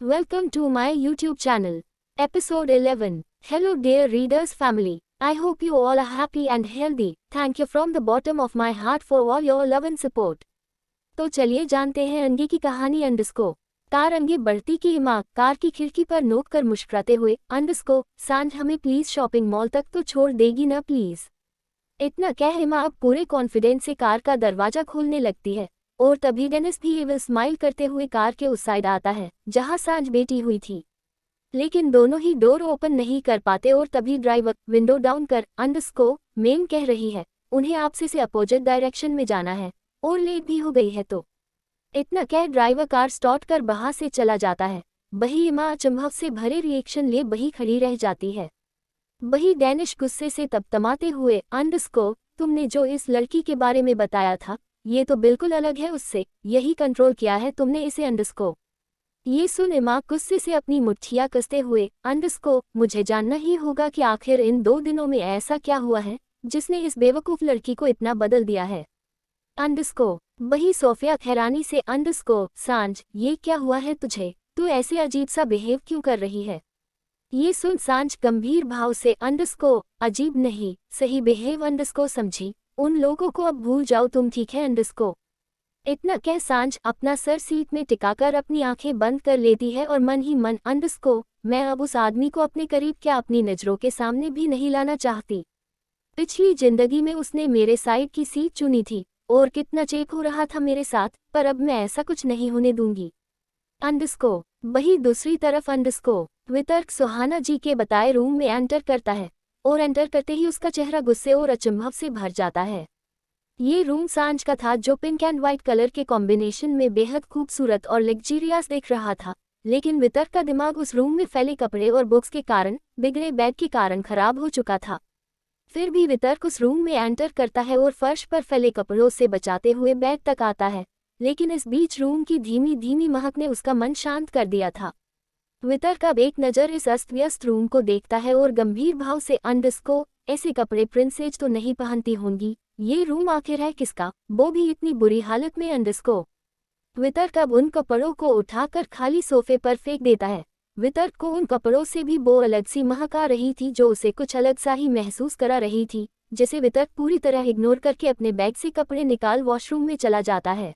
Welcome to my YouTube channel. Episode 11. Hello dear readers family. I hope you all are happy and healthy. Thank you from the bottom of my heart for all your love and support. तो चलिए जानते हैं अंगे की कहानी अंडस्को। Car अंगे बढ़ती की माँ कार की खिड़की पर नोक कर मुस्कुराते हुए अंडस्को सांझ हमें प्लीज शॉपिंग मॉल तक तो छोड़ देगी ना प्लीज। इतना कह एमा अब पूरे कॉन्फिडेंस से कार का दरवाजा खोलने लगती है और तभी डेनिस भी एविल स्माइल करते हुए कार के उस साइड आता है जहां सांझ बैठी हुई थी। लेकिन दोनों ही डोर ओपन नहीं कर पाते और तभी ड्राइवर विंडो डाउन कर अंडस्को मैम कह रही है उन्हें आपसे से अपोजिट डायरेक्शन में जाना है और लेट भी हो गई है। तो इतना कह ड्राइवर कार स्टार्ट कर बाहर से चला जाता है। बही एमा अचंभव से भरे रिएक्शन लिए बही खड़ी रह जाती है। बही डैनिश गुस्से से तमतमाते हुए अंडस्को तुमने जो इस लड़की के बारे में बताया था ये तो बिल्कुल अलग है उससे, यही कंट्रोल किया है तुमने इसे अंडस्को। ये सुन एमा गुस्से से अपनी मुट्ठियां कसते हुए अंडस्को मुझे जानना ही होगा कि आखिर इन 2 दिनों में ऐसा क्या हुआ है जिसने इस बेवकूफ लड़की को इतना बदल दिया है। अंडस्को वही सोफिया हैरानी से अंडस्को सांझ ये क्या हुआ है तुझे, तू ऐसे अजीब सा बिहेव क्यों कर रही है। ये सुन सांझ गंभीर भाव से अंडस्को अजीब नहीं सही बिहेव अंडस्को समझी, उन लोगों को अब भूल जाओ तुम ठीक है अंडस्को। इतना कह सांझ अपना सर सीट में टिकाकर अपनी आंखें बंद कर लेती है और मन ही मन अंडस्को मैं अब उस आदमी को अपने करीब क्या अपनी नजरों के सामने भी नहीं लाना चाहती। पिछली जिंदगी में उसने मेरे साइड की सीट चुनी थी और कितना चेप हो रहा था मेरे साथ, पर अब मैं ऐसा कुछ नहीं होने दूंगी। अंडस्को वही दूसरी तरफ अंडस्को वितर्क सुहाना जी के बताए रूम में एंटर करता है और एंटर करते ही उसका चेहरा गुस्से और अचंभव से भर जाता है। ये रूम सांझ का था जो पिंक एंड व्हाइट कलर के कॉम्बिनेशन में बेहद खूबसूरत और लग्जरियस दिख रहा था, लेकिन वितर्क का दिमाग उस रूम में फैले कपड़े और बुक्स के कारण बिगड़े बेड के कारण खराब हो चुका था। फिर भी वितर्क उस रूम में एंटर करता है और फर्श पर फैले कपड़ों से बचाते हुए बेड तक आता है, लेकिन इस बीच रूम की धीमी धीमी महक ने उसका मन शांत कर दिया था। वितर्क अब एक नज़र इस अस्त व्यस्त रूम को देखता है और गंभीर भाव से अंडस्को ऐसे कपड़े प्रिंसेस तो नहीं पहनती होंगी, ये रूम आखिर है किसका, वो भी इतनी बुरी हालत में अंडस्को। वितर्क अब उन कपड़ों को उठाकर खाली सोफे पर फेंक देता है। वितर्क को उन कपड़ों से भी वो अलग सी महक आ रही थी जो उसे कुछ अलग सा ही महसूस करा रही थी, जिसे वितर्क पूरी तरह इग्नोर करके अपने बैग से कपड़े निकाल वॉशरूम में चला जाता है।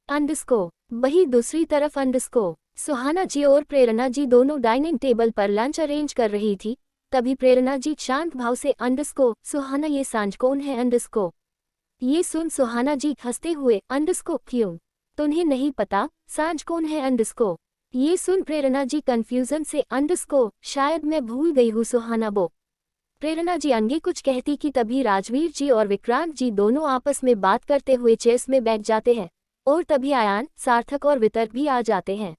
अंडस्को वही दूसरी तरफ अंडस्को सुहाना जी और प्रेरणा जी दोनों डाइनिंग टेबल पर लंच अरेंज कर रही थी। तभी प्रेरणा जी शांत भाव से अंडस्को सुहाना ये सांझ कौन है अंडस्को। ये सुन सुहाना जी हंसते हुए अंडस्को क्यों, तुम्हें नहीं पता सांझ कौन है अंडस्को। ये सुन प्रेरणा जी कंफ्यूजन से अंडस्को शायद मैं भूल गई हूँ सुहाना वो। प्रेरणा जी आगे कुछ कहती कि तभी राजवीर जी और विक्रांत जी दोनों आपस में बात करते हुए चेयर्स में बैठ जाते हैं और तभी आयान सार्थक और वितर्क भी आ जाते हैं,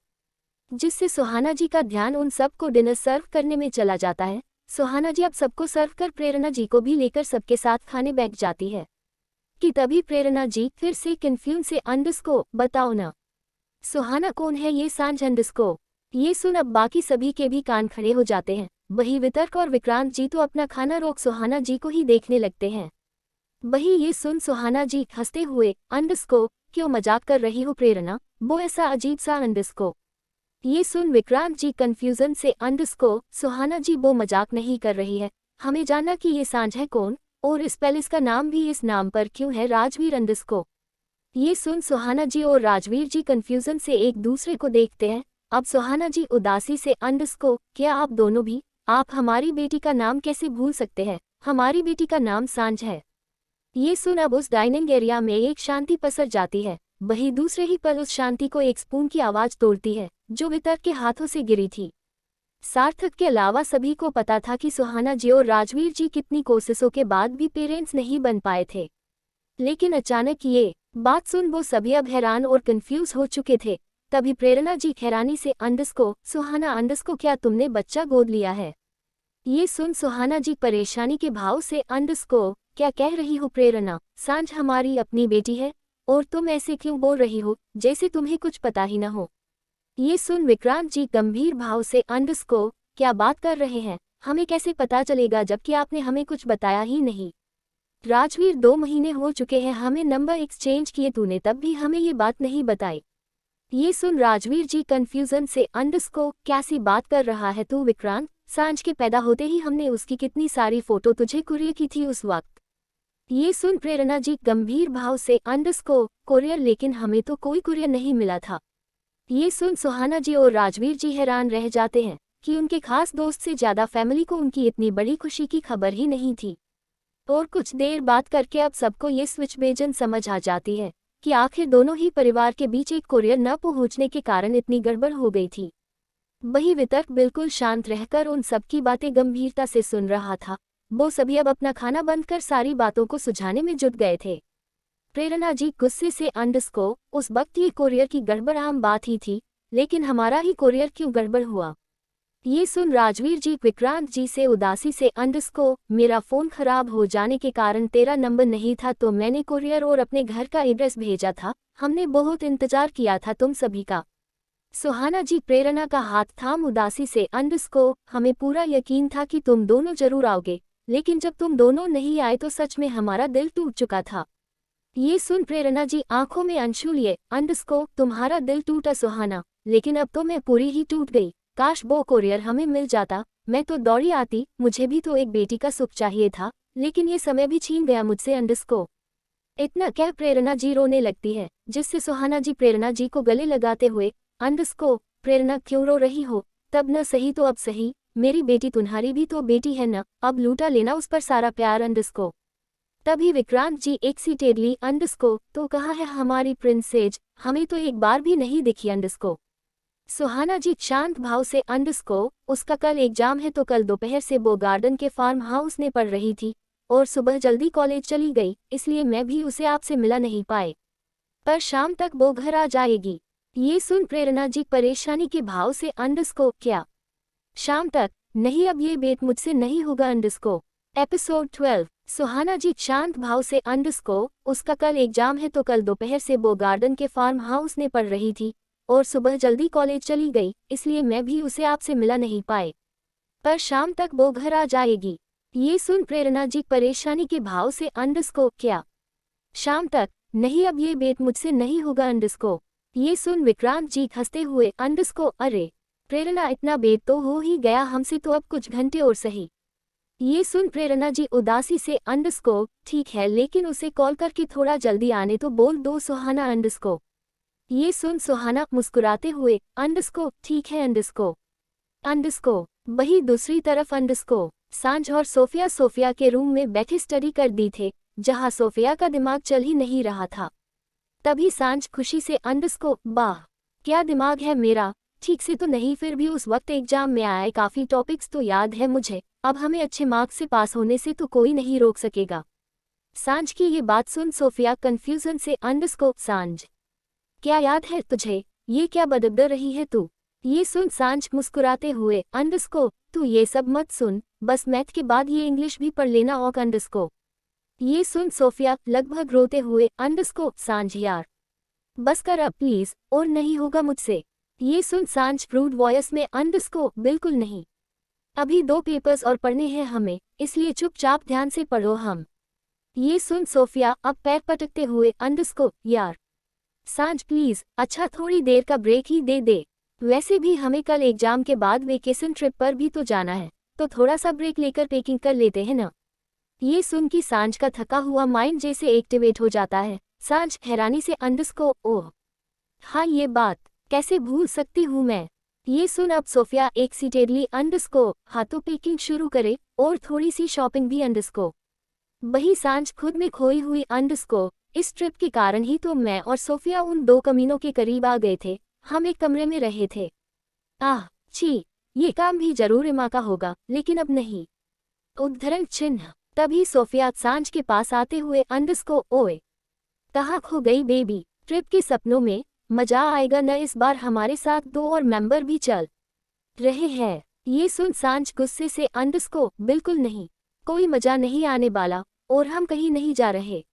जिससे सुहाना जी का ध्यान उन सबको डिनर सर्व करने में चला जाता है। सुहाना जी अब सबको सर्व कर प्रेरणा जी को भी लेकर सबके साथ खाने बैठ जाती है कि तभी प्रेरणा जी फिर से कंफ्यूज से अंडस्को बताओ ना सुहाना कौन है ये सांझ अंडस्को। ये सुन अब बाकी सभी के भी कान खड़े हो जाते हैं। वही वितर्क और विक्रांत जी तो अपना खाना रोक सुहाना जी को ही देखने लगते हैं। वही ये सुन सुहाना जी हंसते हुए अंडस्को क्यों मजाक कर रही हो प्रेरणा, वो ऐसा अजीब सा अंडस्को। ये सुन विक्रांत जी कंफ्यूजन से अंडस्को सुहाना जी वो मजाक नहीं कर रही है, हमें जानना कि ये सांझ है कौन और इस पैलेस का नाम भी इस नाम पर क्यों है राजवीर अंडस्को। ये सुन सुहाना जी और राजवीर जी कंफ्यूजन से एक दूसरे को देखते हैं। अब सुहाना जी उदासी से अंडस्को क्या आप दोनों भी, आप हमारी बेटी का नाम कैसे भूल सकते हैं, हमारी बेटी का नाम सांझ है। ये सुन अब उस डाइनिंग एरिया में एक शांति पसर जाती है। वही दूसरे ही पल उस शांति को एक स्पून की आवाज तोड़ती है जो वितर्क के हाथों से गिरी थी। सार्थक के अलावा सभी को पता था कि सुहाना जी और राजवीर जी कितनी कोशिशों के बाद भी पेरेंट्स नहीं बन पाए थे, लेकिन अचानक ये बात सुन वो सभी अब हैरान और कंफ्यूज हो चुके थे। तभी प्रेरणा जी हैरानी से अंडस्को सुहाना अंडस्को क्या तुमने बच्चा गोद लिया है। ये सुन सुहाना जी परेशानी के भाव से अंडस्को क्या कह रही हो प्रेरणा, सांझ हमारी अपनी बेटी है और तुम ऐसे क्यों बोल रही हो जैसे तुम्हें कुछ पता ही न हो। ये सुन विक्रांत जी गंभीर भाव से अंडस्को क्या बात कर रहे हैं, हमें कैसे पता चलेगा जबकि आपने हमें कुछ बताया ही नहीं। राजवीर 2 महीने हो चुके हैं हमें नंबर एक्सचेंज किए, तूने तब भी हमें ये बात नहीं बताई। ये सुन राजवीर जी कंफ्यूजन से अंडरस्को कैसी बात कर रहा है तू विक्रांत, सांझ के पैदा होते ही हमने उसकी कितनी सारी फोटो तुझे कुरियर की थी उस वक्त। ये सुन प्रेरणा जी गंभीर भाव से अंडरस्को कुरियर, लेकिन हमें तो कोई कुरियर नहीं मिला था। ये सुन सुहाना जी और राजवीर जी हैरान रह जाते हैं कि उनके खास दोस्त से ज्यादा फैमिली को उनकी इतनी बड़ी खुशी की खबर ही नहीं थी। और कुछ देर बात करके अब सबको ये स्विच बेजन समझ आ जाती है कि आखिर दोनों ही परिवार के बीच एक कुरियर न पहुंचने के कारण इतनी गड़बड़ हो गई थी। वही वितर्क बिल्कुल शांत रहकर उन सबकी बातें गंभीरता से सुन रहा था। वो सभी अब अपना खाना बंद कर सारी बातों को सुझाने में जुट गए थे। प्रेरणा जी गुस्से से अंडरस्को, उस वक्त ये कुरियर की गड़बड़ आम बात ही थी, लेकिन हमारा ही कुरियर क्यों गड़बड़ हुआ। ये सुन राजवीर जी विक्रांत जी से उदासी से अंडरस्को, मेरा फोन खराब हो जाने के कारण तेरा नंबर नहीं था तो मैंने कुरियर और अपने घर का एड्रेस भेजा था। हमने बहुत इंतजार किया था तुम सभी का। सुहाना जी प्रेरणा का हाथ थाम उदासी से अंडरस्को, हमें पूरा यकीन था कि तुम दोनों जरूर आओगे, लेकिन जब तुम दोनों नहीं आए तो सच में हमारा दिल टूट चुका था। ये सुन प्रेरणा जी आंखों में अंशु लिए अंडरस्को, तुम्हारा दिल टूटा सुहाना, लेकिन अब तो मैं पूरी ही टूट गई। काश वो कुरियर हमें मिल जाता, मैं तो दौड़ी आती, मुझे भी तो एक बेटी का सुख चाहिए था, लेकिन ये समय भी छीन गया मुझसे अंडरस्को। इतना कह प्रेरणा जी रोने लगती है, जिससे सुहाना जी प्रेरणा जी को गले लगाते हुए अंडरस्को, प्रेरणा क्यों रो रही हो, तब न सही तो अब सही, मेरी बेटी तुम्हारी भी तो बेटी है न, अब लूटा लेना उस पर सारा प्यार अंडरस्को। तभी विक्रांत जी एक्साइटेडली अंडरस्को, तो कहाँ है हमारी प्रिंसेस, हमें तो एक बार भी नहीं दिखी अंडरस्को। सुहाना जी शांत भाव से अंडरस्को, उसका कल एग्जाम है तो कल दोपहर से वो गार्डन के फार्म हाउस में पढ़ रही थी और सुबह जल्दी कॉलेज चली गई, इसलिए मैं भी उसे आपसे मिला नहीं पाए, पर शाम तक वो घर आ जाएगी। ये सुन प्रेरणा जी परेशानी के भाव से अंडरस्को, क्या शाम तक? नहीं, अब ये बेट मुझसे नहीं होगा अंडरस्को। एपिसोड 12। सुहाना जी शांत भाव से अंडरस्को, उसका कल एग्जाम है तो कल दोपहर से वो गार्डन के फार्म हाउस में पढ़ रही थी और सुबह जल्दी कॉलेज चली गई, इसलिए मैं भी उसे आपसे मिला नहीं पाए, पर शाम तक वो घर आ जाएगी। ये सुन प्रेरणा जी परेशानी के भाव से अंडरस्को, क्या शाम तक? नहीं, अब ये बेट मुझसे नहीं होगा अंडरस्को। ये सुन विक्रांत जी हंसते हुए अंडरस्को, अरे प्रेरणा इतना बेट तो हो ही गया हमसे, तो अब कुछ घंटे और सही। ये सुन प्रेरणा जी उदासी से अंडरस्को, ठीक है, लेकिन उसे कॉल करके थोड़ा जल्दी आने तो बोल दो सुहाना अंडरस्को। ये सुन सुहाना मुस्कुराते हुए अंडरस्को, ठीक है अंडरस्को। अंडरस्को वही दूसरी तरफ अंडरस्को, सांझ और सोफिया के रूम में बैठे स्टडी कर दी थे, जहां सोफिया का दिमाग चल ही नहीं रहा था। तभी सांझ खुशी से अंडरस्को, वाह क्या दिमाग है मेरा, ठीक से तो नहीं, फिर भी उस वक्त एग्जाम में आए काफी टॉपिक्स तो याद है मुझे, अब हमें अच्छे मार्क्स से पास होने से तो कोई नहीं रोक सकेगा। सांझ की ये बात सुन सोफिया कंफ्यूजन से अंडरस्को, सांझ क्या याद है तुझे, ये क्या बदबद रही है तू। ये सुन सांझ मुस्कुराते हुए अंडरस्को, तू ये सब मत सुन, बस मैथ के बाद ये इंग्लिश भी पढ़ लेना और अंडरस्को। ये सुन सोफिया लगभग रोते हुए अंडरस्को, सांझ यार बस कर अब प्लीज, और नहीं होगा मुझसे। ये सुन सांझ रूड वॉइस में अंडरस्को, बिल्कुल नहीं, अभी 2 पेपर्स और पढ़ने हैं हमें, इसलिए चुपचाप ध्यान से पढ़ो हम। ये सुन सोफिया अब पैर पटकते हुए अंडरस्को, यार सांझ प्लीज, अच्छा थोड़ी देर का ब्रेक ही दे दे, वैसे भी हमें कल एग्जाम के बाद वेकेशन ट्रिप पर भी तो जाना है, तो थोड़ा सा ब्रेक लेकर पैकिंग कर लेते हैं ना। ये सुन कि सांझ का थका हुआ माइंड जैसे एक्टिवेट हो जाता है। सांझ हैरानी से अंडरस्को, ओह हाँ ये बात कैसे भूल सकती हूँ मैं। ये सुन अब सोफिया एक्साइटेडली अंडरस्को, हाँ तो पैकिंग शुरू करे और थोड़ी सी शॉपिंग भी अंडरस्को। वही सांझ खुद में खोई हुई अंडरस्को, इस ट्रिप के कारण ही तो मैं और सोफिया उन 2 कमीनों के करीब आ गए थे, हम एक कमरे में रहे थे। आह छी, ये काम भी जरूर एमा का होगा, लेकिन अब नहीं। उद्धरण चिन्ह। तभी सोफिया सांझ के पास आते हुए अंडरस्को, ओए कहाँ खो गई बेबी, ट्रिप के सपनों में, मजा आएगा न इस बार, हमारे साथ 2 और मेंबर भी चल रहे हैं। ये सुन सांझ गुस्से से अंडरस्को, बिल्कुल नहीं, कोई मजा नहीं आने वाला, और हम कहीं नहीं जा रहे।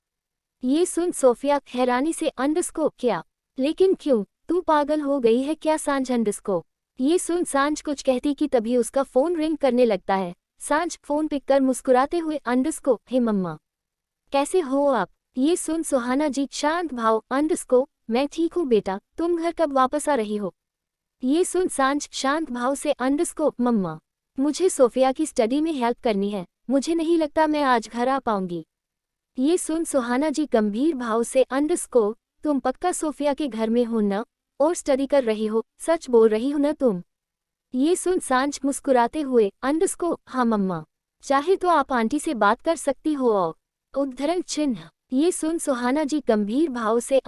ये सुन सोफिया हैरानी से अंडरस्को, क्या, लेकिन क्यों, तू पागल हो गई है क्या सांझ अंडरस्को। ये सुन सांझ कुछ कहती कि तभी उसका फोन रिंग करने लगता है। सांझ फोन पिक कर मुस्कुराते हुए अंडरस्को, हे मम्मा कैसे हो आप। ये सुन सुहाना जी शांत भाव अंडरस्को, मैं ठीक हूँ बेटा, तुम घर कब वापस आ रही हो? ये सुन सांझ शांत भाव से मम्मा, मुझे सोफिया की स्टडी में हेल्प करनी है, मुझे नहीं लगता मैं आज घर आ पाऊंगी। ये सुन सुहाना जी गंभीर भाव से तुम पक्का सोफिया के घर में हो ना, और स्टडी कर रही हो, सच बोल रही हो ना तुम? ये सुन सांझ मुस्कुराते हुए हाँ मम्मा, चाहे तो आप आंटी से बात कर सकती हो। और उद्धरण चिन्ह। ये सुन सुहाना जी गंभीर भाव से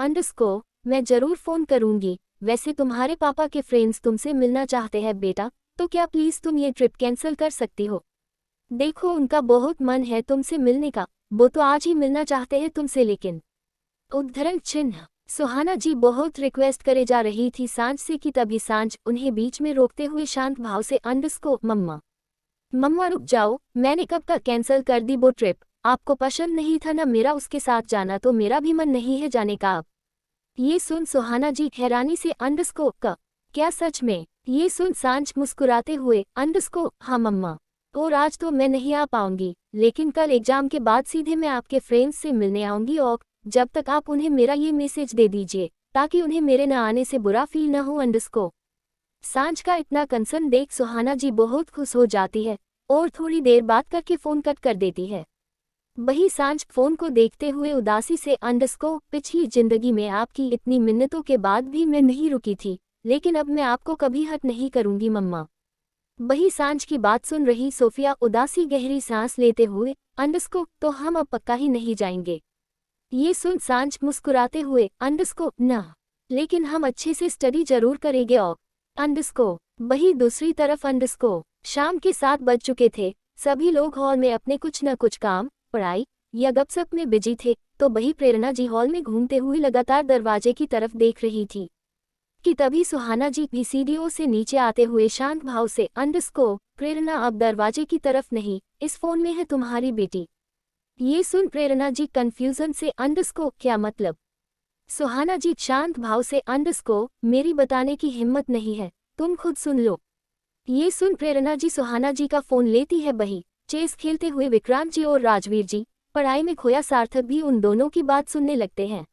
मैं जरूर फोन करूंगी, वैसे तुम्हारे पापा के फ्रेंड्स तुमसे मिलना चाहते हैं बेटा, तो क्या प्लीज तुम ये ट्रिप कैंसिल कर सकती हो? देखो उनका बहुत मन है तुमसे मिलने का, वो तो आज ही मिलना चाहते हैं तुमसे, लेकिन उद्धरण चिन्ह। सुहाना जी बहुत रिक्वेस्ट करे जा रही थी सांझ से कि तभी सांझ उन्हें बीच में रोकते हुए शांत भाव से मम्मा, मम्मा रुक जाओ, मैंने कब का कैंसिल कर दी वो ट्रिप, आपको पसंद नहीं था ना मेरा उसके साथ जाना, तो मेरा भी मन नहीं है जाने का अब। ये सुन सुहाना जी हैरानी से क्या सच में? ये सुन सांझ मुस्कुराते हुए हाँ मम्मा, और आज तो मैं नहीं आ पाऊंगी, लेकिन कल एग्जाम के बाद सीधे मैं आपके फ्रेंड्स से मिलने आऊंगी, और जब तक आप उन्हें मेरा ये मैसेज दे दीजिए ताकि उन्हें मेरे न आने से बुरा फील न हो। सांझ का इतना कंसर्न देख सुहाना जी बहुत खुश हो जाती है और थोड़ी देर बात करके फोन कट कर देती है। वही सांझ फोन को देखते हुए उदासी से पिछली जिंदगी में आपकी इतनी मिन्नतों के बाद भी मैं नहीं रुकी थी, लेकिन अब मैं आपको कभी हर्ट नहीं करूंगी मम्मा। वही सांझ की बात सुन रही सोफिया उदासी गहरी सांस लेते हुए तो हम अब पक्का ही नहीं जाएंगे। ये सुन सांझ मुस्कुराते हुए ना, लेकिन हम अच्छे से स्टडी जरूर करेंगे। और वही दूसरी तरफ शाम के 7 बज चुके थे, सभी लोग हॉल में अपने कुछ न कुछ काम, पढ़ाई या गपशप में बिजी थे, तो वही प्रेरणा जी हॉल में घूमते हुए लगातार दरवाजे की तरफ देख रही थी कि तभी सुहाना जी भी सीढ़ियों से नीचे आते हुए शांत भाव से प्रेरणा अब दरवाजे की तरफ नहीं, इस फोन में है तुम्हारी बेटी। ये सुन प्रेरणा जी कंफ्यूजन से क्या मतलब? सुहाना जी शांत भाव से मेरी बताने की हिम्मत नहीं है, तुम खुद सुन लो। ये सुन प्रेरणा जी सुहाना जी का फोन लेती है। वही चेस खेलते हुए विक्रांत जी और राजवीर जी, पढ़ाई में खोया सार्थक भी उन दोनों की बात सुनने लगते हैं,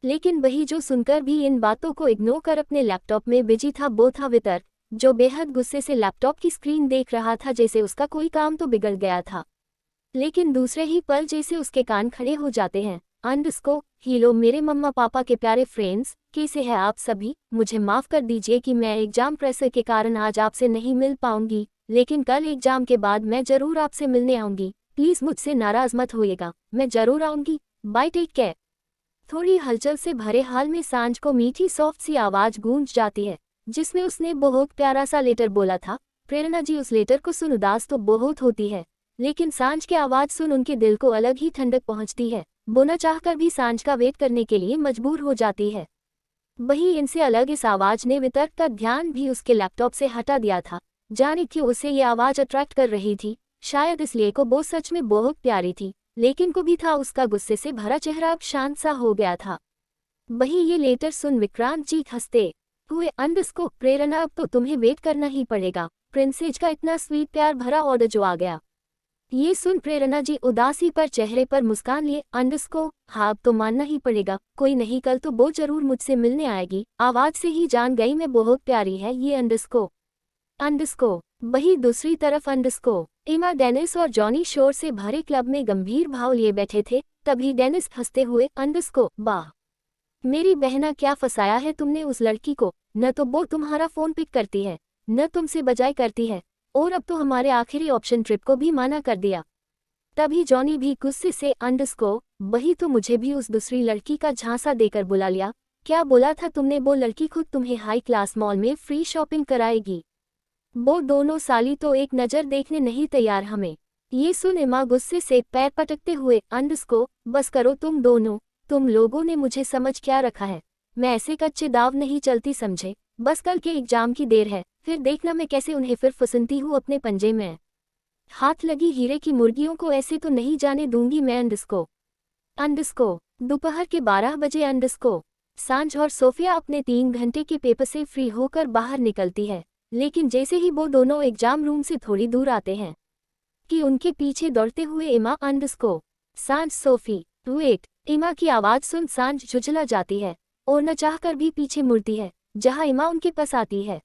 लेकिन वही जो सुनकर भी इन बातों को इग्नोर कर अपने लैपटॉप में बिजी था वो था वितर, जो बेहद गुस्से से लैपटॉप की स्क्रीन देख रहा था जैसे उसका कोई काम तो बिगड़ गया था। लेकिन दूसरे ही पल जैसे उसके कान खड़े हो जाते हैं। हीलो मेरे मम्मा पापा के प्यारे फ्रेंड्स, कैसे हैं आप सभी? मुझे माफ कर दीजिए कि मैं एग्जाम प्रेशर के कारण आज आपसे नहीं मिल पाऊंगी, लेकिन कल एग्जाम के बाद मैं जरूर आपसे मिलने आऊंगी, प्लीज मुझसे नाराज मत होइएगा, मैं जरूर आऊंगी, बाय टेक केयर। थोड़ी हलचल से भरे हाल में सांझ को मीठी सॉफ्ट सी आवाज गूंज जाती है, जिसमें उसने बहुत प्यारा सा लेटर बोला था। प्रेरणा जी उस लेटर को सुन उदास तो बहुत होती है, लेकिन सांझ की आवाज सुन उनके दिल को अलग ही ठंडक पहुंचती है। वो न चाहकर भी सांझ का वेट करने के लिए मजबूर हो जाती है। वही इनसे अलग इस आवाज ने वितर्क का ध्यान भी उसके लैपटॉप से हटा दिया था। जाने क्यों उसे ये आवाज अट्रैक्ट कर रही थी, शायद इसलिए को वो सच में बहुत प्यारी थी, लेकिन को भी था उसका गुस्से से भरा चेहरा अब शांत सा हो गया था। वही ये लेटर सुन विक्रांत जी हंसते हुए प्रेरणा अब तो तुम्हें वेट करना ही पड़ेगा, प्रिंसेस का इतना स्वीट प्यार भरा ऑर्डर जो आ गया। ये सुन प्रेरणा जी उदासी पर चेहरे पर मुस्कान लिए हाँ अब तो मानना ही पड़ेगा, कोई नहीं कल तो वो जरूर मुझसे मिलने आएगी, आवाज से ही जान गई मैं बहुत प्यारी है ये वही दूसरी तरफ एमा डेनिस और जॉनी शोर से भरे क्लब में गंभीर भाव लिए बैठे थे। तभी डेनिस हंसते हुए वाह मेरी बहना, क्या फंसाया है तुमने उस लड़की को, न तो वो तुम्हारा फोन पिक करती है न तुमसे बजाय करती है, और अब तो हमारे आखिरी ऑप्शन ट्रिप को भी माना कर दिया। तभी जॉनी भी गुस्से से वही तो मुझे भी उस दूसरी लड़की का झांसा देकर बुला लिया, क्या बोला था तुमने, वो लड़की खुद तुम्हें हाई क्लास मॉल में फ्री शॉपिंग कराएगी, वो दोनों साली तो एक नज़र देखने नहीं तैयार हमें। ये सुन एमा गुस्से से पैर पटकते हुए बस करो तुम दोनों, तुम लोगों ने मुझे समझ क्या रखा है, मैं ऐसे कच्चे दाव नहीं चलती समझे, बस कल के एग्जाम की देर है, फिर देखना मैं कैसे उन्हें फिर फुसनती हूँ अपने पंजे में, हाथ लगी हीरे की मुर्गियों को ऐसे तो नहीं जाने दूंगी मैं। दोपहर के 12 बजे सांझ और सोफिया अपने 3 घंटे के पेपर से फ्री होकर बाहर निकलती है, लेकिन जैसे ही वो दोनों एग्जाम रूम से थोड़ी दूर आते हैं कि उनके पीछे दौड़ते हुए एमा सांझ सोफी वेट, एमा की आवाज सुन सांझ झुंझला जाती है। और न चाहकर भी पीछे मुड़ती है, जहां इमा उनके पास आती है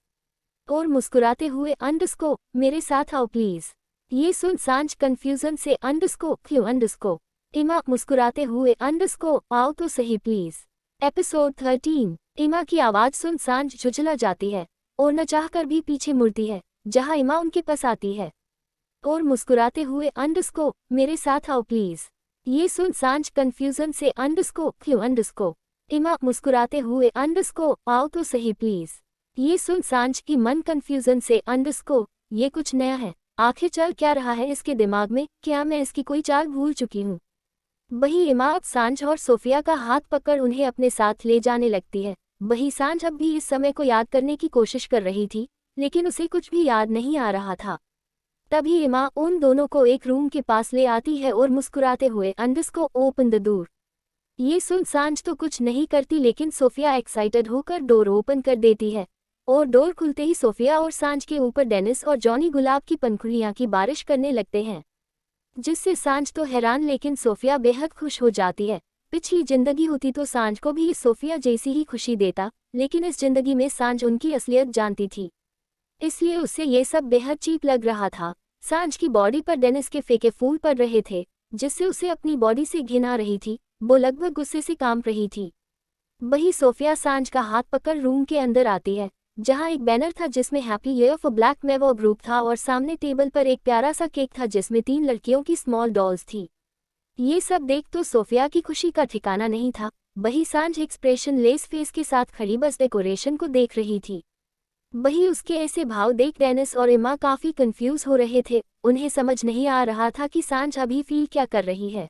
और मुस्कुराते हुए अंडरस्को मेरे साथ आओ प्लीज। ये सुन सांझ कंफ्यूजन से अंडरस्को क्यों अंडरस्को, इमा मुस्कुराते हुए अंडरस्को आओ तो सही प्लीज। एपिसोड 13। इमा की आवाज सुन सांझ झुंझला जाती है और न चाहकर भी पीछे मुड़ती है, जहां इमा उनके पास आती है और मुस्कुराते हुए अंडरस्को मेरे साथ आओ प्लीज। ये सुन सांझ कंफ्यूजन से अंडरस्को क्यों अंडरस्को, इमा मुस्कुराते हुए अंडरस्को आओ तो सही प्लीज। ये सुन सांझ की मन कंफ्यूजन से अंडरस्को ये कुछ नया है, आखिर चल क्या रहा है इसके दिमाग में, क्या मैं इसकी कोई चाल भूल चुकी हूँ। वही इमा अब सांझ और सोफिया का हाथ पकड़ उन्हें अपने साथ ले जाने लगती है। वही सांझ अब भी इस समय को याद करने की कोशिश कर रही थी, लेकिन उसे कुछ भी याद नहीं आ रहा था। तभी इमा उन दोनों को एक रूम के पास ले आती है और मुस्कुराते हुए अंडरस्को ओपन द डोर। ये सुन सांझ तो कुछ नहीं करती, लेकिन सोफिया एक्साइटेड होकर डोर ओपन कर देती है और डोर खुलते ही सोफिया और सांझ के ऊपर डेनिस और जॉनी गुलाब की पंखुड़ियां की बारिश करने लगते हैं, जिससे सांझ तो हैरान लेकिन सोफिया बेहद खुश हो जाती है। पिछली जिंदगी होती तो सांझ को भी सोफिया जैसी ही खुशी देता, लेकिन इस जिंदगी में सांझ उनकी असलियत जानती थी, इसलिए उसे ये सब बेहद चीप लग रहा था। सांझ की बॉडी पर डेनिस के फेंके फूल पड़ रहे थे, जिससे उसे अपनी बॉडी से घिन आ रही थी। वो लगभग गुस्से से कांप रही थी। वही सोफिया सांझ का हाथ पकड़ रूम के अंदर आती है, जहां एक बैनर था जिसमें हैप्पी ईयर फॉर ब्लैक मेवो ग्रुप था और सामने टेबल पर एक प्यारा सा केक था जिसमें 3 लड़कियों की स्मॉल डॉल्स थी। ये सब देख तो सोफिया की खुशी का ठिकाना नहीं था। वही सांझ एक्सप्रेशन लेस फेस के साथ खड़ी बस डेकोरेशन को देख रही थी। वही उसके ऐसे भाव देख डेनिस और इमा काफी कंफ्यूज हो रहे थे। उन्हें समझ नहीं आ रहा था कि सांझ अभी फील क्या कर रही है।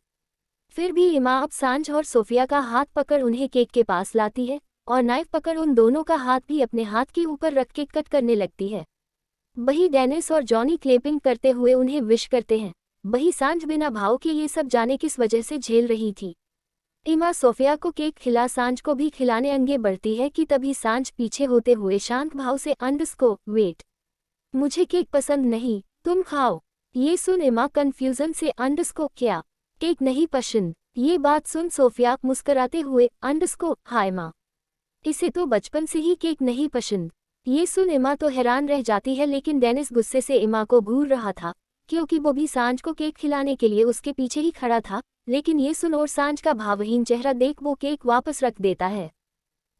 फिर भी इमा अब सांझ और सोफिया का हाथ पकड़ उन्हें केक के पास लाती है और नाइफ पकड़ उन दोनों का हाथ भी अपने हाथ के ऊपर रख के कट करने लगती है। वही डेनिस और जॉनी क्लेपिंग करते हुए उन्हें विश करते हैं। वही सांझ बिना भाव के ये सब जाने किस वजह से झेल रही थी। इमा सोफिया को केक खिला सांझ को भी खिलाने आगे बढ़ती है कि तभी सांझ पीछे होते हुए शांत भाव से अंडरस्को वेट, मुझे केक पसंद नहीं, तुम खाओ। ये सुन इमा कंफ्यूजन से अंडरस्को क्या केक नहीं पसंद। ये बात सुन सोफिया मुस्कुराते हुए अंडरस्को हाय माँ, इसे तो बचपन से ही केक नहीं पसंद। ये सुन इमा तो हैरान रह जाती है, लेकिन डेनिस गुस्से से इमा को घूर रहा था, क्योंकि वो भी सांझ को केक खिलाने के लिए उसके पीछे ही खड़ा था। लेकिन ये सुन और सांझ का भावहीन चेहरा देख वो केक वापस रख देता है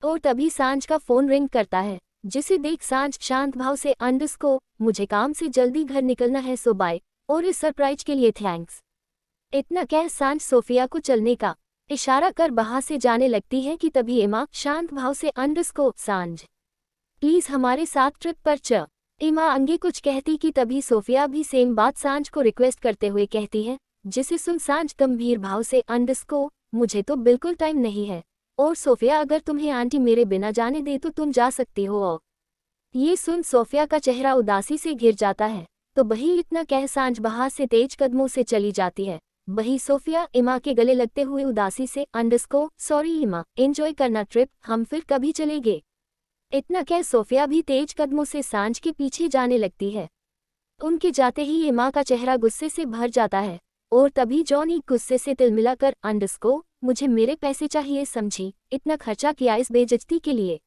और तभी सांझ का फोन रिंग करता है, जिसे देख सांझ शांत भाव से अंडरस्को मुझे काम से जल्दी घर निकलना है सो बाय, और इस सरप्राइज के लिए थैंक्स। इतना कह सांझ सोफिया को चलने का इशारा कर बाहर से जाने लगती है कि तभी इमा शांत भाव से अंडरस्को सांझ प्लीज हमारे साथ ट्रिप पर च। इमा आगे कुछ कहती कि तभी सोफिया भी सेम बात सांझ को रिक्वेस्ट करते हुए कहती है, जिसे सुन सांझ गंभीर भाव से अंडरस्को मुझे तो बिल्कुल टाइम नहीं है, और सोफिया अगर तुम्हें आंटी मेरे बिना जाने दे तो तुम जा सकती हो। और ये सुन सोफिया का चेहरा उदासी से घिर जाता है, तो वही इतना कह सांझ बाहर से तेज कदमों से चली जाती है। वही सोफिया इमा के गले लगते हुए उदासी से अंडरस्को सॉरी इमा, एंजॉय करना ट्रिप, हम फिर कभी चलेंगे। इतना कह सोफिया भी तेज कदमों से सांझ के पीछे जाने लगती है। उनके जाते ही इमा का चेहरा गुस्से से भर जाता है और तभी जॉनी गुस्से से तिलमिलाकर अंडरस्को मुझे मेरे पैसे चाहिए समझी, इतना खर्चा किया इस बेइज्जती के लिए।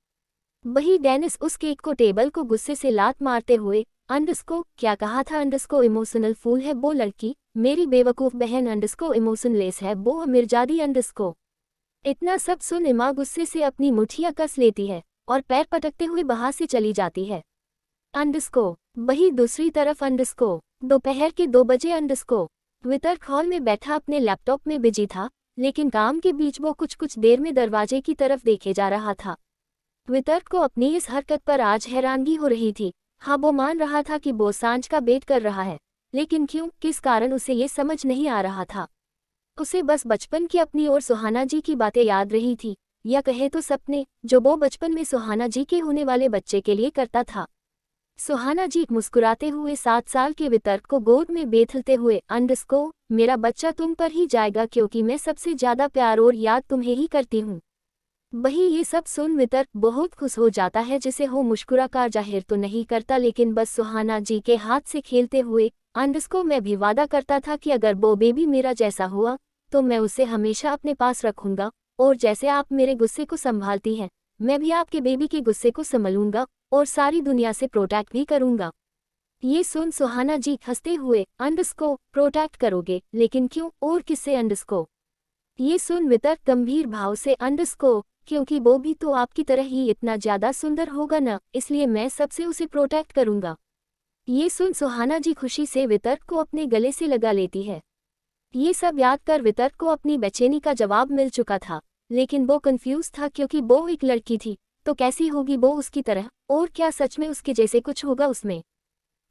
वही डेनिस उस केक को टेबल को गुस्से से लात मारते हुए अंडरस्को क्या कहा था, अंडरस्को इमोशनल फूल है वो लड़की, मेरी बेवकूफ बहन अंडरस्को इमोशनलेस है वो मिर्जादी अंडरस्को। इतना सब सुन इमा गुस्से से अपनी मुठियां कस लेती है और पैर पटकते हुए बाहर से चली जाती है। अंडरस्को वही दूसरी तरफ अंडरस्को दोपहर के 2 बजे अंडरस्को वितर्क हॉल में बैठा अपने लैपटॉप में बिजी था, लेकिन काम के बीच वो कुछ देर में दरवाजे की तरफ देखे जा रहा था। वितर्क को अपनी इस हरकत पर आज हैरानगी हो रही थी। हाँ, वो मान रहा था कि वो सांझ का वेट कर रहा है, लेकिन क्यों, किस कारण उसे ये समझ नहीं आ रहा था। उसे बस बचपन की अपनी और सुहाना जी की बातें याद रही थी, या कहे तो सपने जो वो बचपन में सुहाना जी के होने वाले बच्चे के लिए करता था। सुहाना जी मुस्कुराते हुए 7 साल के वितर्क को गोद में बैठते हुए अंडरस्को मेरा बच्चा तुम पर ही जाएगा क्योंकि मैं सबसे ज्यादा प्यार और याद तुम्हें ही करती हूँ। वही ये सब सुन वितर्क बहुत खुश हो जाता है, जिसे हो मुस्कुराकर जाहिर तो नहीं करता, लेकिन बस सुहाना जी के हाथ से खेलते हुए अंडरस्को मैं भी वादा करता था कि अगर वो बेबी मेरा जैसा हुआ तो मैं उसे हमेशा अपने पास रखूंगा और जैसे आप मेरे गुस्से को संभालती हैं, मैं भी आपके बेबी के गुस्से को संभालूंगा और सारी दुनिया से प्रोटेक्ट भी करूंगा। ये सुन सुहाना जी हंसते हुए, अंडरस्को प्रोटेक्ट करोगे, लेकिन क्यों और किससे अंडरस्को? ये सुन वितर्क गंभीर भाव से, अंडरस्को क्योंकि वो भी तो आपकी तरह ही इतना ज्यादा सुंदर होगा ना, इसलिए मैं सबसे उसे प्रोटेक्ट करूंगा। ये सुन सुहाना जी खुशी से वितर्क को अपने गले से लगा लेती है। ये सब याद कर वितर्क को अपनी बेचैनी का जवाब मिल चुका था, लेकिन वो कंफ्यूज था क्योंकि वो एक लड़की थी, तो कैसी होगी वो उसकी तरह, और क्या सच में उसके जैसे कुछ होगा उसमें?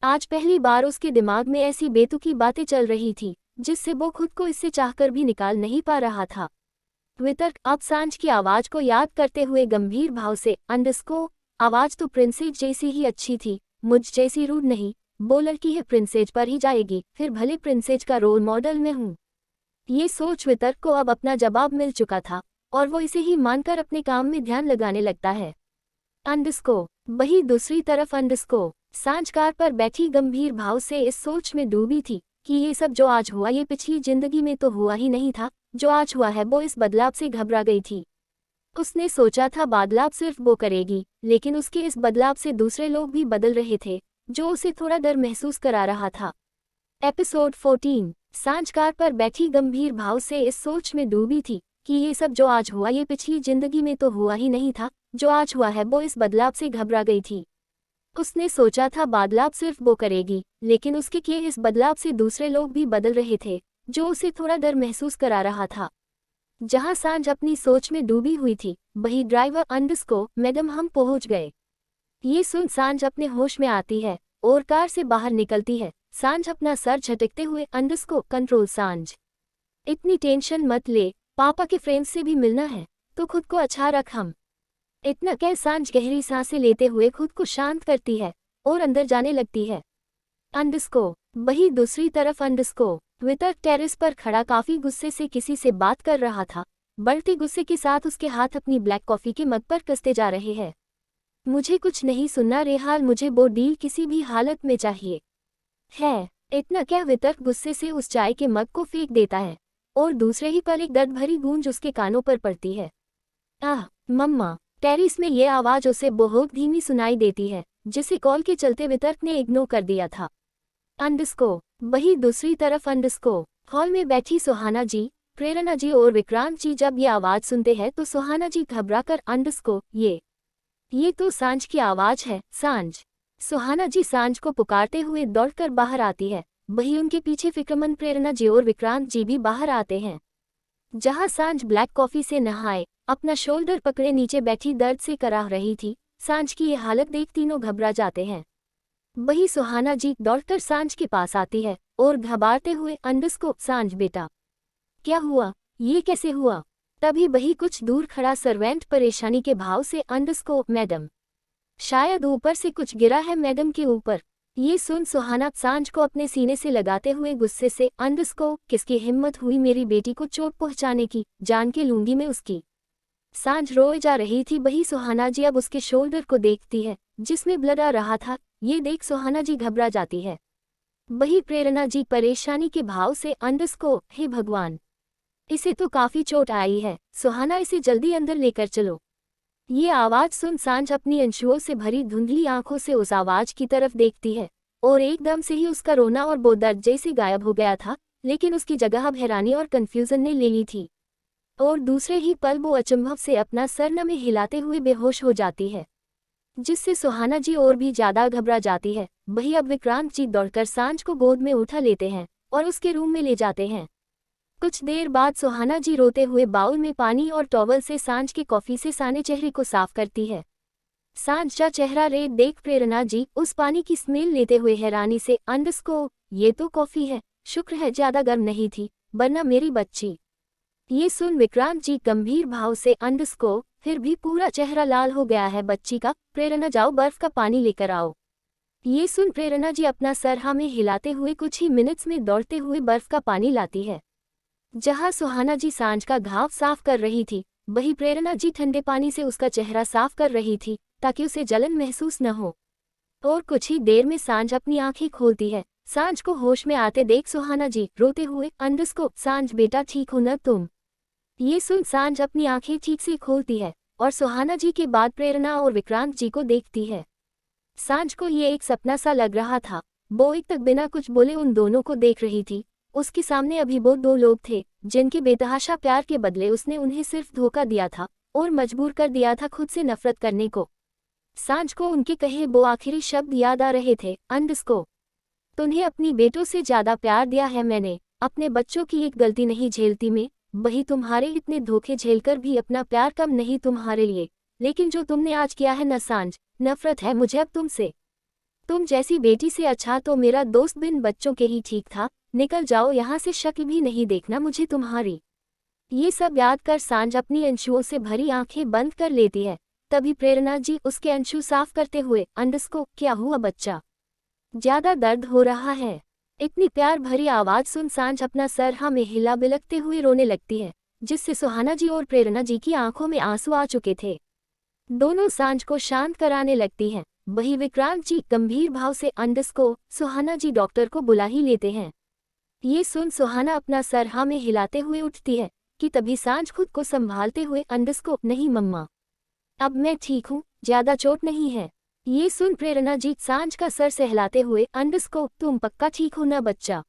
आज पहली बार उसके दिमाग में ऐसी बेतुकी बातें चल रही थी, जिससे वो खुद को इससे चाहकर भी निकाल नहीं पा रहा था। वितर्क अब सांझ की आवाज को याद करते हुए गंभीर भाव से, अंडरस्को आवाज तो प्रिंसेस जैसी ही अच्छी थी, मुझ जैसी रूड नहीं, वो लड़की है प्रिंसेस पर ही जाएगी, फिर भले प्रिंसेस का रोल मॉडल मैं हूँ। ये सोच वितर्क को अब अपना जवाब मिल चुका था, और वो इसे ही मानकर अपने काम में ध्यान लगाने लगता है। अंडरस्को वही दूसरी तरफ अंडरस्को सांझ कार पर बैठी गंभीर भाव से इस सोच में डूबी थी कि ये सब जो आज हुआ ये पिछली जिंदगी में तो हुआ ही नहीं था, जो आज हुआ है वो इस बदलाव से घबरा गई थी। उसने सोचा था बदलाव सिर्फ वो करेगी, लेकिन उसके इस बदलाव से दूसरे लोग भी बदल रहे थे, जो उसे थोड़ा डर महसूस करा रहा था। एपिसोड 14 सांझ कार पर बैठी गंभीर भाव से इस सोच में डूबी थी कि ये सब जो आज हुआ ये पिछली जिंदगी में तो हुआ ही नहीं था, जो आज हुआ है वो इस बदलाव से घबरा गई थी। उसने सोचा था बदलाव सिर्फ वो करेगी, लेकिन उसके किए इस बदलाव से दूसरे लोग भी बदल रहे थे, जो उसे थोड़ा डर महसूस करा रहा था। जहां सांझ अपनी सोच में डूबी हुई थी, वही ड्राइवर अंडरस्को मैडम हम पहुंच गए। ये सुन सांझ अपने होश में आती है और कार से बाहर निकलती है। सांझ अपना सर झटकते हुए, अंडरस्को कंट्रोल सांझ, इतनी टेंशन मत ले, पापा के फ्रेंड्स से भी मिलना है, तो खुद को अच्छा रख। हम इतना कह सांझ गहरी सांसें लेते हुए खुद को शांत करती है और अंदर जाने लगती है। अंडरस्को वही दूसरी तरफ अंडरस्को वितर्क टेरेस पर खड़ा काफी गुस्से से किसी से बात कर रहा था। बढ़ते गुस्से के साथ उसके हाथ अपनी ब्लैक कॉफी के मग पर कसते जा रहे हैं। मुझे कुछ नहीं सुनना रेहाल, मुझे वो डील किसी भी हालत में चाहिए है। इतना क्या वितर्क गुस्से से उस चाय के मग को फेंक देता है और दूसरे ही पल एक दर्द भरी गूंज उसके कानों पर पड़ती है। आह मम्मा। टेरिस में ये आवाज उसे बहुत धीमी सुनाई देती है, जिसे कॉल के चलते वितर्क ने इग्नोर कर दिया था। अंडरस्को वही दूसरी तरफ अंडरस्को हॉल में बैठी सुहाना जी, प्रेरणा जी और विक्रांत जी जब ये आवाज सुनते हैं तो सुहाना जी घबराकर, अंडरस्को ये तो सांझ की आवाज है। सांझ। सुहाना जी सांझ को पुकारते हुए दौड़कर बाहर आती है। वही उनके पीछे फिक्रमंद प्रेरणा जी और विक्रांत जी भी बाहर आते हैं। जहां सांझ ब्लैक कॉफी से नहाए अपना शोल्डर पकड़े नीचे बैठी दर्द से कराह रही थी, सांझ की ये हालत देख तीनों घबरा जाते हैं। वही सुहाना जी दौड़कर सांझ के पास आती है और घबराते हुए, अंडरस्को सांझ बेटा क्या हुआ, ये कैसे हुआ? तभी वही कुछ दूर खड़ा सर्वेंट परेशानी के भाव से, अंडरस्को मैडम शायद ऊपर से कुछ गिरा है मैडम के ऊपर। ये सुन सुहाना सांझ को अपने सीने से लगाते हुए गुस्से से, अंडरस्को किसकी हिम्मत हुई मेरी बेटी को चोट पहुंचाने की, जान के लूंगी मैं उसकी। सांझ रोए जा रही थी। वही सुहाना जी अब उसके शोल्डर को देखती है जिसमें ब्लड आ रहा था। ये देख सुहाना जी घबरा जाती है। वही प्रेरणा जी परेशानी के भाव से, अंडरस्को हे भगवान, इसे तो काफी चोट आई है, सुहाना इसे जल्दी अंदर लेकर चलो। ये आवाज सुन सांझ अपनी अंशुओं से भरी धुंधली आंखों से उस आवाज की तरफ देखती है और एकदम से ही उसका रोना और वो दर्द जैसे गायब हो गया था, लेकिन उसकी जगह अब हैरानी और कंफ्यूजन ने ले ली थी और दूसरे ही पल वो अचंभव से अपना सर न में हिलाते हुए बेहोश हो जाती है, जिससे सुहाना जी और भी ज्यादा घबरा जाती है। वही अब विक्रांत जी दौड़कर सांझ को गोद में उठा लेते हैं और उसके रूम में ले जाते हैं। कुछ देर बाद सुहाना जी रोते हुए बाउल में पानी और टॉवल से सांझ के कॉफी से साने चेहरे को साफ करती है। सांझ का चेहरा रेत देख प्रेरणा जी उस पानी की स्मेल लेते हुए हैरानी से, अंडरस्को ये तो कॉफी है, शुक्र है ज्यादा गर्म नहीं थी, वरना मेरी बच्ची। ये सुन विक्रांत जी गंभीर भाव से, अंडरस्को फिर भी पूरा चेहरा लाल हो गया है बच्ची का, प्रेरणा जाओ बर्फ का पानी लेकर आओ। ये सुन प्रेरणा जी अपना सर हाँ में हिलाते हुए कुछ ही मिनट्स में दौड़ते हुए बर्फ का पानी लाती है। जहां सुहाना जी सांझ का घाव साफ कर रही थी, वही प्रेरणा जी ठंडे पानी से उसका चेहरा साफ कर रही थी ताकि उसे जलन महसूस न हो। और कुछ ही देर में सांझ अपनी आंखें खोलती है। सांझ को होश में आते देख सुहाना जी रोते हुए, अंडरस्को सांझ बेटा ठीक हो न तुम? ये सुन सांझ अपनी आंखें ठीक से खोलती है और सुहाना जी के बाद प्रेरणा और विक्रांत जी को देखती है। सांझ को ये एक सपना सा लग रहा था। वो एक तक बिना कुछ बोले उन दोनों को देख रही थी। उसके सामने अभी वो दो लोग थे जिनके बेतहाशा प्यार के बदले उसने उन्हें सिर्फ धोखा दिया था और मजबूर कर दिया था खुद से नफरत करने को। सांझ को उनके कहे वो आखिरी शब्द याद आ रहे थे, अंडस्को। तुम्हें अपनी बेटों से ज्यादा प्यार दिया है मैंने, अपने बच्चों की एक गलती नहीं झेलती मैं, वही तुम्हारे इतने धोखे झेलकर भी अपना प्यार कम नहीं तुम्हारे लिए। लेकिन जो तुमने आज किया है न सांझ, नफरत है मुझे अब तुमसे। तुम जैसी बेटी से अच्छा तो मेरा दोस्त बिन बच्चों के ही ठीक था। निकल जाओ यहाँ से, शक्ल भी नहीं देखना मुझे तुम्हारी। ये सब याद कर सांझ अपनी अंशुओं से भरी आंखें बंद कर लेती है। तभी प्रेरणा जी उसके अंशु साफ करते हुए, अंडस्को क्या हुआ बच्चा, ज्यादा दर्द हो रहा है? इतनी प्यार भरी आवाज सुन सांझ अपना सर हाँ में हिला बिलकते हुए रोने लगती है, जिससे सुहाना जी और प्रेरणा जी की आंखों में आंसू आ चुके थे। दोनों सांझ को शांत कराने लगती हैं। वही विक्रांत जी गंभीर भाव से, अंडस्को सुहाना जी डॉक्टर को बुला ही लेते हैं। ये सुन सुहाना अपना सर हाँ में हिलाते हुए उठती है कि तभी सांझ खुद को संभालते हुए, अंडस्को नहीं मम्मा, अब मैं ठीक हूँ, ज्यादा चोट नहीं है। ये सुन प्रेरणा जी सांझ का सर सहलाते हुए, अंडस्को तुम पक्का ठीक हो ना बच्चा।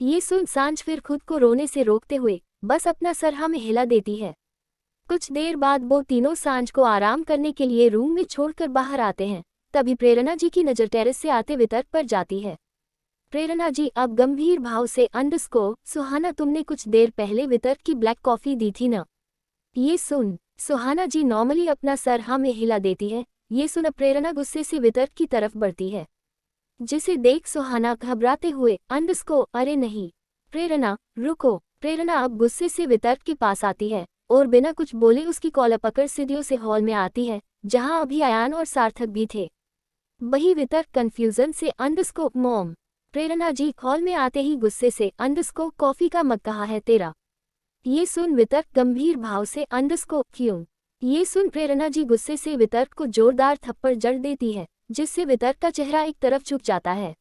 ये सुन सांझ फिर खुद को रोने से रोकते हुए बस अपना सर हाँ में हिला देती है। कुछ देर बाद वो तीनों सांझ को आराम करने के लिए रूम में छोड़कर बाहर आते हैं। तभी प्रेरणा जी की नजर टेरेस से आते वितर्क पर जाती है। प्रेरणा जी अब गंभीर भाव से, अंडस्को सुहाना तुमने कुछ देर पहले वितर्क की ब्लैक कॉफी दी थी ना? ये सुन सुहाना जी नॉर्मली अपना सर हाँ में हिला देती है। ये सुन प्रेरणा गुस्से से वितर्क की तरफ बढ़ती है, जिसे देख सुहाना घबराते हुए, अंडस्को अरे नहीं प्रेरणा रुको। प्रेरणा अब गुस्से से वितर्क के पास आती है और बिना कुछ बोले उसकी कॉलर पकड़ सीढ़ियों से हॉल में आती है, जहां अभी अयान और सार्थक भी थे। वही वितर्क कंफ्यूजन से, अंडस्को मॉम। प्रेरणा जी हॉल में आते ही गुस्से से, अंडस्को कॉफी का मग कहाँ है तेरा? ये सुन वितर्क गंभीर भाव से, अंडस्को क्यों? ये सुन प्रेरणा जी गुस्से से वितर्क को जोरदार थप्पड़ जड़ देती है, जिससे वितर्क का चेहरा एक तरफ झुक जाता है।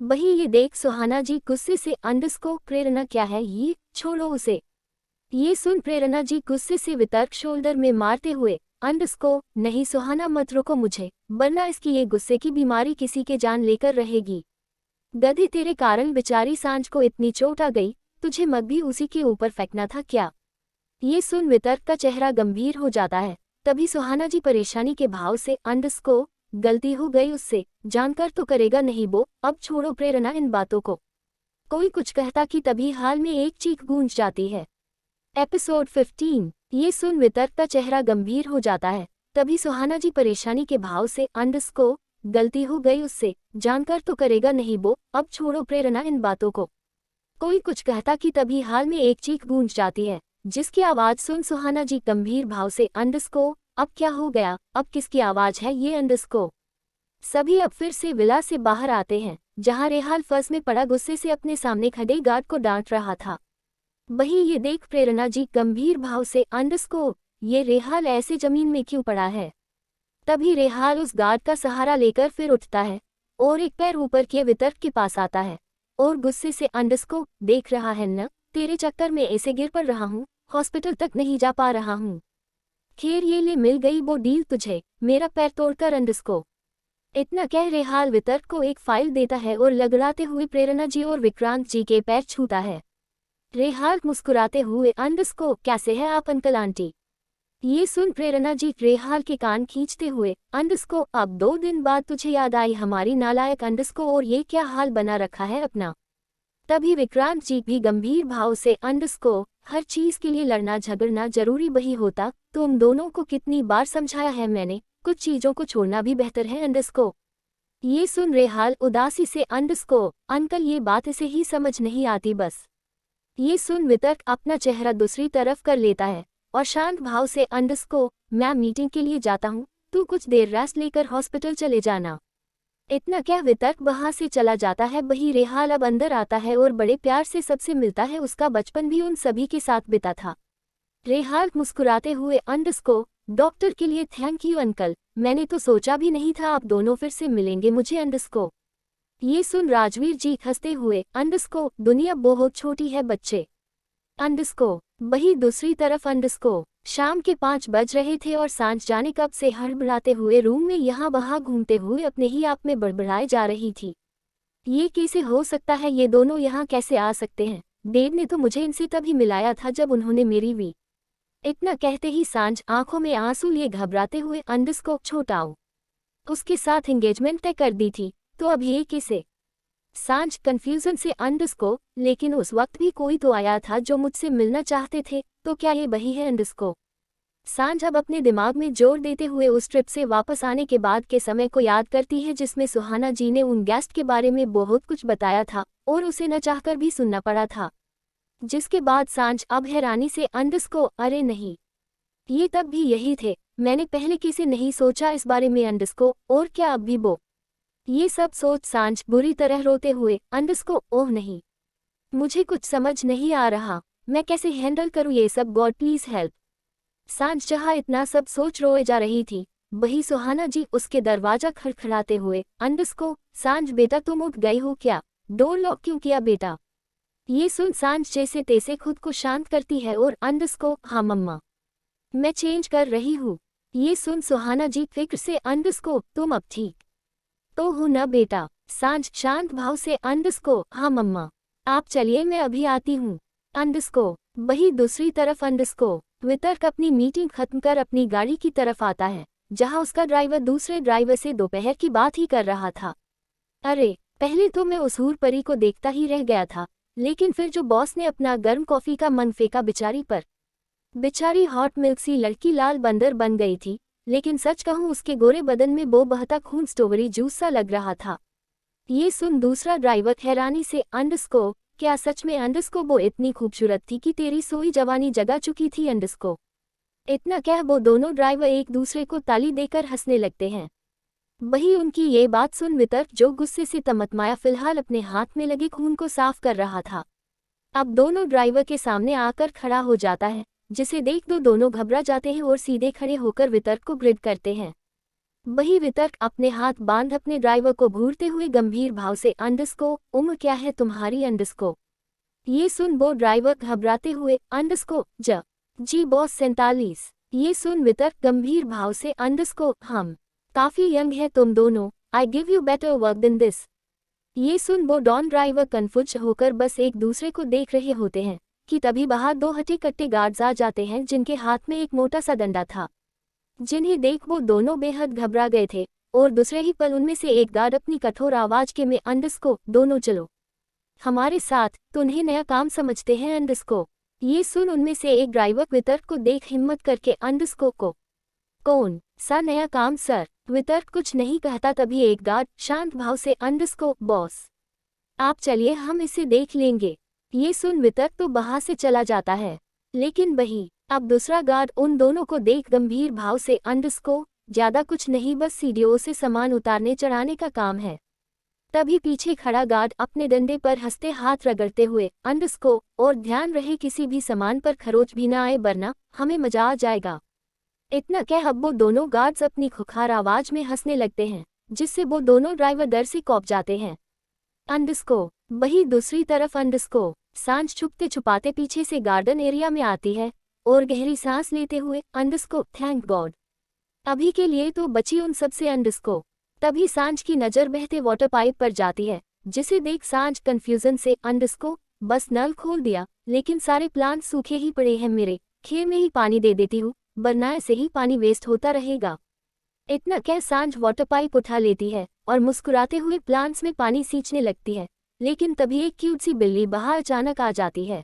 वही ये देख सुहाना जी गुस्से से, अंडस्को प्रेरणा क्या है ये, छोड़ो उसे। ये सुन प्रेरणा जी गुस्से से वितर्क शोल्डर में मारते हुए, अंडस्को नहीं सुहाना मत रोको मुझे, वरना इसकी ये गुस्से की बीमारी किसी के जान लेकर रहेगी। गधे तेरे कारण बेचारी सांझ को इतनी चोट आ गई, तुझे मग भी उसी के ऊपर फेंकना था क्या? ये सुन वितर्क का चेहरा गंभीर हो जाता है। तभी सुहाना जी परेशानी के भाव से, अंडस्को गलती हो गई उससे, जानकर तो करेगा नहीं वो, अब छोड़ो प्रेरणा इन बातों को। कोई कुछ कहता कि तभी हाल में एक चीख गूंज जाती है। एपिसोड 15। ये सुन वितर्क का चेहरा गंभीर हो जाता है। तभी सुहाना जी परेशानी के भाव से, अंडस्को गलती हो गई उससे, जानकर तो करेगा नहीं वो, अब छोड़ो प्रेरणा इन बातों को। कोई कुछ कहता कि तभी हाल में एक चीख गूंज जाती है, जिसकी आवाज सुन सुहाना जी गंभीर भाव से, अंडस्को अब क्या हो गया, अब किसकी आवाज है ये अंडस्को? सभी अब फिर से विला से बाहर आते हैं, जहां रेहाल फर्श में पड़ा गुस्से से अपने सामने खड़े गार्ड को डांट रहा था। वही ये देख प्रेरणा जी गंभीर भाव से, अंडस्को ये रेहाल ऐसे जमीन में क्यों पड़ा है? तभी रेहाल उस गार्ड का सहारा लेकर फिर उठता है और एक पैर ऊपर किए वितर्क के पास आता है और गुस्से से, अंडस्को देख रहा है न, तेरे चक्कर में ऐसे गिर पड़ रहा हूँ, हॉस्पिटल तक नहीं जा पा रहा हूँ। खैर ये ले मिल गई वो डील तुझे, मेरा पैर तोड़कर अंडस्को। इतना कह रेहाल वितर्क को एक फाइल देता है और लगड़ाते हुए प्रेरणा जी और विक्रांत जी के पैर छूता है। रेहाल मुस्कुराते हुए, अंडस्को कैसे है आप अंकल आंटी? ये सुन प्रेरणा जी रेहाल के कान खींचते हुए, अंडस्को अब 2 दिन बाद तुझे याद आई हमारी नालायक अंडस्को, और ये क्या हाल बना रखा है अपना? तभी विक्रांत जी भी गंभीर भाव से, अंडस्को हर चीज के लिए लड़ना झगड़ना जरूरी वही होता, तुम दोनों को कितनी बार समझाया है मैंने, कुछ चीजों को छोड़ना भी बेहतर है अंडस्को। ये सुन रेहाल उदासी से, अंडस्को अंकल ये बात इसे ही समझ नहीं आती बस। ये सुन वितर्क अपना चेहरा दूसरी तरफ कर लेता है और शांत भाव से, अंडस्को मैं मीटिंग के लिए जाता हूँ, तू कुछ देर रेस्ट लेकर हॉस्पिटल चले जाना। इतना क्या वितर्क वहां से चला जाता है। वही रेहाल अब अंदर आता है और बड़े प्यार से सबसे मिलता है, उसका बचपन भी उन सभी के साथ बिता था। रेहाल मुस्कुराते हुए, अंडस्को डॉक्टर के लिए थैंक यू अंकल, मैंने तो सोचा भी नहीं था आप दोनों फिर से मिलेंगे मुझे अंडस्को। ये सुन राजवीर जी हंसते हुए, अंडस्को दुनिया बहुत छोटी है बच्चे। अंडस्को वहीं दूसरी तरफ अंडरस्को शाम के 5 बज रहे थे और सांझ जाने कब से हड़बड़ाते हुए रूम में यहाँ वहाँ घूमते हुए अपने ही आप में बड़बड़ाए जा रही थी। ये कैसे हो सकता है, ये दोनों यहाँ कैसे आ सकते हैं? देव ने तो मुझे इनसे तभी मिलाया था जब उन्होंने मेरी वी। इतना कहते ही सांझ आंखों में आंसू लिए घबराते हुए अंडरस्को छोटाओ उसके साथ एंगेजमेंट तय कर दी थी, तो अब ये किसे? सांझ कंफ्यूजन से अंडरस्को, लेकिन उस वक्त भी कोई तो आया था जो मुझसे मिलना चाहते थे, तो क्या ये वही है अंडरस्को? सांझ अब अपने दिमाग में जोर देते हुए उस ट्रिप से वापस आने के बाद के समय को याद करती है जिसमें सुहाना जी ने उन गेस्ट के बारे में बहुत कुछ बताया था और उसे न चाहकर भी सुनना पड़ा था। जिसके बाद सांझ अब हैरानी से अंडरस्को, अरे नहीं, ये तब भी यही थे, मैंने पहले किसी नहीं सोचा इस बारे में अंडरस्को, और क्या अब भी वो? ये सब सोच सांझ बुरी तरह रोते हुए अंडरस्को, ओह नहीं, मुझे कुछ समझ नहीं आ रहा, मैं कैसे हैंडल करूँ ये सब, गॉड प्लीज हेल्प। सांझ जहाँ इतना सब सोच रोए जा रही थी, वही सुहाना जी उसके दरवाजा खड़खड़ाते हुए, अंडरस्को, सांझ बेटा तुम उठ गई हो क्या? डोर लॉक क्यों किया बेटा? ये सुन सांझ जैसे तैसे खुद को शांत करती है और अंडरस्को, हाँ मम्मा, मैं चेंज कर रही हूँ। ये सुन सुहाना जी फिक्र से, अंडरस्को तुम अब ठीक तो हो ना बेटा? सांझ शांत भाव से, अंडरस्को, हाँ मम्मा, आप चलिए मैं अभी आती हूँ। अंडरस्को वही दूसरी तरफ अंडरस्को वितर्क अपनी मीटिंग खत्म कर अपनी गाड़ी की तरफ आता है, जहां उसका ड्राइवर दूसरे ड्राइवर से दोपहर की बात ही कर रहा था। अरे, पहले तो मैं उस हूर परी को देखता ही रह गया था, लेकिन फिर जो बॉस ने अपना गर्म कॉफी का मन फेंका बेचारी पर। बेचारी हॉट मिल्क सी लड़की लाल बंदर बन गई थी, लेकिन सच कहूँ उसके गोरे बदन में वो बहता खून स्ट्रॉबेरी जूस सा लग रहा था। ये सुन दूसरा ड्राइवर हैरानी से, अंडरस्को, क्या सच में अंडरस्को वो इतनी खूबसूरत थी कि तेरी सोई जवानी जगा चुकी थी अंडरस्को? इतना कह वो दोनों ड्राइवर एक दूसरे को ताली देकर हंसने लगते हैं। वही उनकी ये बात सुन वितर्क, जो गुस्से से तमतमाया फिलहाल अपने हाथ में लगे खून को साफ कर रहा था, अब दोनों ड्राइवर के सामने आकर खड़ा हो जाता है, जिसे देख दो दोनों घबरा जाते हैं और सीधे खड़े होकर वितर्क को ग्रिड करते हैं। वही वितर्क अपने हाथ बांध अपने ड्राइवर को घूरते हुए गंभीर भाव से, अंडरस्को, उम्र क्या है तुम्हारी अंडरस्को? ये सुन वो ड्राइवर घबराते हुए, अंडरस्को, जी बॉस 47। ये सुन वितर्क गंभीर भाव से, अंडरस्को, हम काफी यंग है तुम दोनों, I give you better work than this. ये सुन वो डॉन ड्राइवर कन्फ्यूज होकर बस एक दूसरे को देख रहे होते हैं कि तभी बाहर दो हटे कट्टे गार्ड्स आ जाते हैं जिनके हाथ में एक मोटा सा डंडा था, जिन्हें देख वो दोनों बेहद घबरा गए थे और दूसरे ही पल उनमें से एक गार्ड अपनी कठोर आवाज के में, अंडरस्को, दोनों चलो हमारे साथ, तुम्हें नया काम समझते हैं अंडरस्को। ये सुन उनमें से एक ड्राइवर वितर्क को देख हिम्मत करके, अंडरस्को को कौन सा नया काम सर? वितर्क कुछ नहीं कहता, तभी एक गार्ड शांत भाव से, अंडरस्को, बॉस आप चलिए हम इसे देख लेंगे। ये सुन वितर्क तो बाहर से चला जाता है, लेकिन वही अब दूसरा गार्ड उन दोनों को देख गंभीर भाव से, अंडरस्को, ज्यादा कुछ नहीं, बस सीढ़ियों से सामान उतारने चढ़ाने का काम है। तभी पीछे खड़ा गार्ड अपने डंडे पर हंसते हाथ रगड़ते हुए, अंडरस्को, और ध्यान रहे किसी भी सामान पर खरोच भी ना आए वरना हमें मजा आ जाएगा। इतना कह अब वो दोनों गार्ड्स अपनी खुखार आवाज में हंसने लगते हैं, जिससे वो दोनों ड्राइवर डर से कौंप जाते हैं। अंडरस्को वही दूसरी तरफ अंडरस्को सांझ छुपते छुपाते पीछे से गार्डन एरिया में आती है और गहरी सांस लेते हुए, अंडरस्को, थैंक गॉड, अभी के लिए तो बची उन सबसे अंडरस्को। तभी सांझ की नजर बहते वाटर पाइप पर जाती है, जिसे देख सांझ कंफ्यूजन से, अंडरस्को, बस नल खोल दिया, लेकिन सारे प्लांट सूखे ही पड़े हैं, मेरे खेत में ही पानी दे देती हूँ, वरना ऐसे ही पानी वेस्ट होता रहेगा। इतना कह सांझ वाटर पाइप उठा लेती है और मुस्कुराते हुए प्लांट्स में पानी सींचने लगती है, लेकिन तभी एक क्यूट सी बिल्ली बाहर अचानक आ जाती है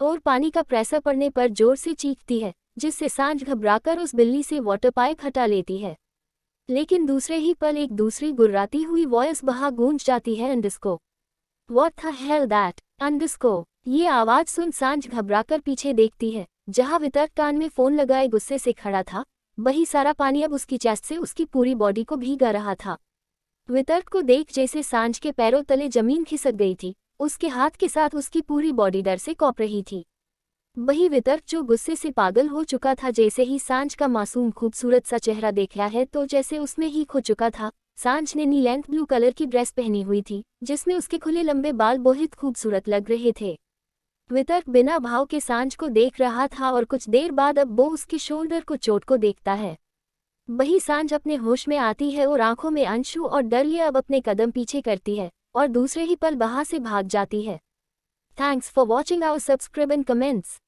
और पानी का प्रेशर पड़ने पर जोर से चीखती है, जिससे सांझ घबराकर उस बिल्ली से वाटर पाइप हटा लेती है। लेकिन दूसरे ही पल एक दूसरी गुर्राती हुई वॉइस बाहर गूंज जाती है, अंडरस्को, व्हाट द हेल दैट? अंडरस्को ये आवाज सुन सांझ घबराकर पीछे देखती है, जहां वितर्क कान में फोन लगाए गुस्से से खड़ा था। वही सारा पानी अब उसकी चेस्ट से उसकी पूरी बॉडी को भीगा रहा था। वितर्क को देख जैसे सांझ के पैरों तले जमीन खिसक गई थी, उसके हाथ के साथ उसकी पूरी बॉडी डर से कौंप रही थी। वही वितर्क जो गुस्से से पागल हो चुका था, जैसे ही सांझ का मासूम खूबसूरत सा चेहरा देखा है तो जैसे उसमें ही खो चुका था। सांझ ने नी लेंथ ब्लू कलर की ड्रेस पहनी हुई थी, जिसमें उसके खुले लंबे बाल बहुत खूबसूरत लग रहे थे। वितर्क बिना भाव के सांझ को देख रहा था और कुछ देर बाद अब वो उसके शोल्डर को चोट को देखता है। वही सांझ अपने होश में आती है और आंखों में अंशु और डरलिया अब अपने कदम पीछे करती है और दूसरे ही पल वहां से भाग जाती है। Thanks for watching our, subscribe and comments.